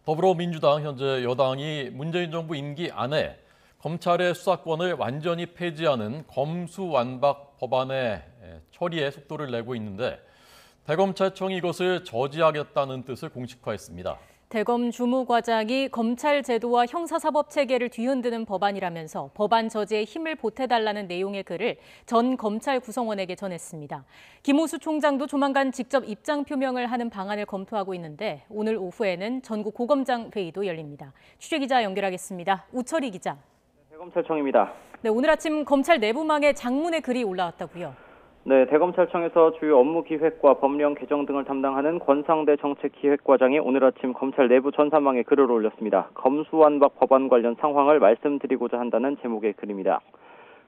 더불어민주당 현재 여당이 문재인 정부 임기 안에 검찰의 수사권을 완전히 폐지하는 검수완박 법안의 처리에 속도를 내고 있는데 대검찰청이 이것을 저지하겠다는 뜻을 공식화했습니다. 대검 주무과장이 검찰 제도와 형사사법 체계를 뒤흔드는 법안이라면서 법안 저지에 힘을 보태달라는 내용의 글을 전 검찰 구성원에게 전했습니다. 김호수 총장도 조만간 직접 입장 표명을 하는 방안을 검토하고 있는데 오늘 오후에는 전국 고검장 회의도 열립니다. 취재기자 연결하겠습니다. 우철희 기자. 대검찰청입니다. 네, 오늘 아침 검찰 내부망에 장문의 글이 올라왔다고요. 네, 대검찰청에서 주요 업무 기획과 법령 개정 등을 담당하는 권상대 정책기획과장이 오늘 아침 검찰 내부 전산망에 글을 올렸습니다. 검수완박 법안 관련 상황을 말씀드리고자 한다는 제목의 글입니다.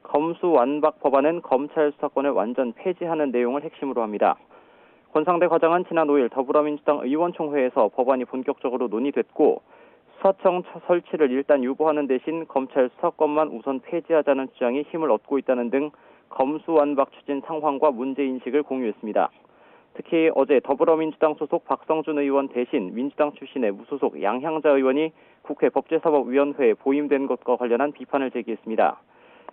검수완박 법안은 검찰 수사권을 완전 폐지하는 내용을 핵심으로 합니다. 권상대 과장은 지난 5일 더불어민주당 의원총회에서 법안이 본격적으로 논의됐고 수사청 설치를 일단 유보하는 대신 검찰 수사권만 우선 폐지하자는 주장이 힘을 얻고 있다는 등 검수완박 추진 상황과 문제인식을 공유했습니다. 특히 어제 더불어민주당 소속 박성준 의원 대신 민주당 출신의 무소속 양향자 의원이 국회 법제사법위원회에 보임된 것과 관련한 비판을 제기했습니다.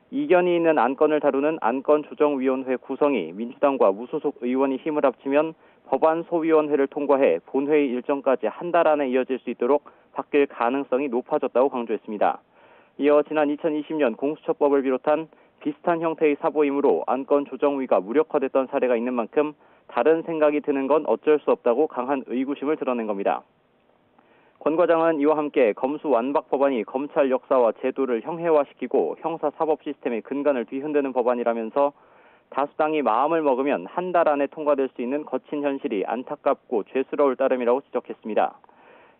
이견이 있는 안건을 다루는 안건조정위원회 구성이 민주당과 무소속 의원이 힘을 합치면 법안 소위원회를 통과해 본회의 일정까지 한 달 안에 이어질 수 있도록 바뀔 가능성이 높아졌다고 강조했습니다. 이어 지난 2020년 공수처법을 비롯한 비슷한 형태의 사보임으로 안건조정위가 무력화됐던 사례가 있는 만큼 다른 생각이 드는 건 어쩔 수 없다고 강한 의구심을 드러낸 겁니다. 권 과장은 이와 함께 검수완박 법안이 검찰 역사와 제도를 형해화시키고 형사사법 시스템의 근간을 뒤흔드는 법안이라면서 다수당이 마음을 먹으면 한 달 안에 통과될 수 있는 거친 현실이 안타깝고 죄스러울 따름이라고 지적했습니다.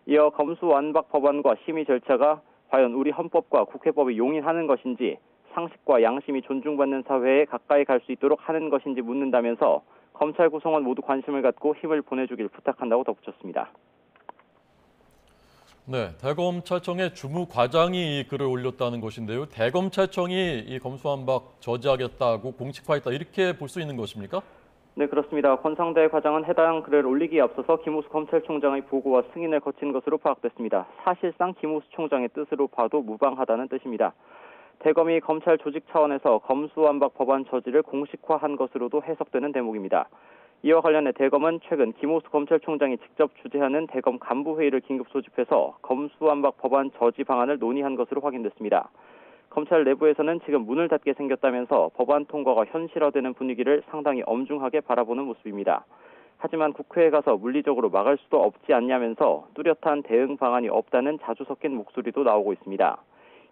이어 검수완박 법안과 심의 절차가 과연 우리 헌법과 국회법이 용인하는 것인지 상식과 양심이 존중받는 사회에 가까이 갈 수 있도록 하는 것인지 묻는다면서 검찰 구성원 모두 관심을 갖고 힘을 보내주길 부탁한다고 덧붙였습니다. 네, 대검찰청의 주무과장이 이 글을 올렸다는 것인데요. 대검찰청이 이 검수완박 저지하겠다고 공식화했다 이렇게 볼 수 있는 것입니까? 네, 그렇습니다. 권상대 과장은 해당 글을 올리기에 앞서서 김호수 검찰총장의 보고와 승인을 거친 것으로 파악됐습니다. 사실상 김호수 총장의 뜻으로 봐도 무방하다는 뜻입니다. 대검이 검찰 조직 차원에서 검수완박 법안 저지를 공식화한 것으로도 해석되는 대목입니다. 이와 관련해 대검은 최근 김호수 검찰총장이 직접 주재하는 대검 간부회의를 긴급 소집해서 검수완박 법안 저지 방안을 논의한 것으로 확인됐습니다. 검찰 내부에서는 지금 문을 닫게 생겼다면서 법안 통과가 현실화되는 분위기를 상당히 엄중하게 바라보는 모습입니다. 하지만 국회에 가서 물리적으로 막을 수도 없지 않냐면서 뚜렷한 대응 방안이 없다는 자주 섞인 목소리도 나오고 있습니다.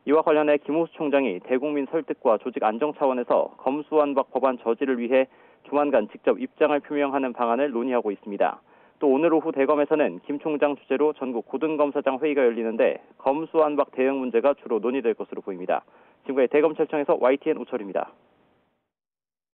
이와 관련해 김호수 총장이 대국민 설득과 조직 안정 차원에서 검수완박 법안 저지를 위해 조만간 직접 입장을 표명하는 방안을 논의하고 있습니다. 또 오늘 오후 대검에서는 김 총장 주재로 전국 고등검사장 회의가 열리는데 검수완박 대응 문제가 주로 논의될 것으로 보입니다. 지금까지 대검찰청에서 YTN 우철입니다.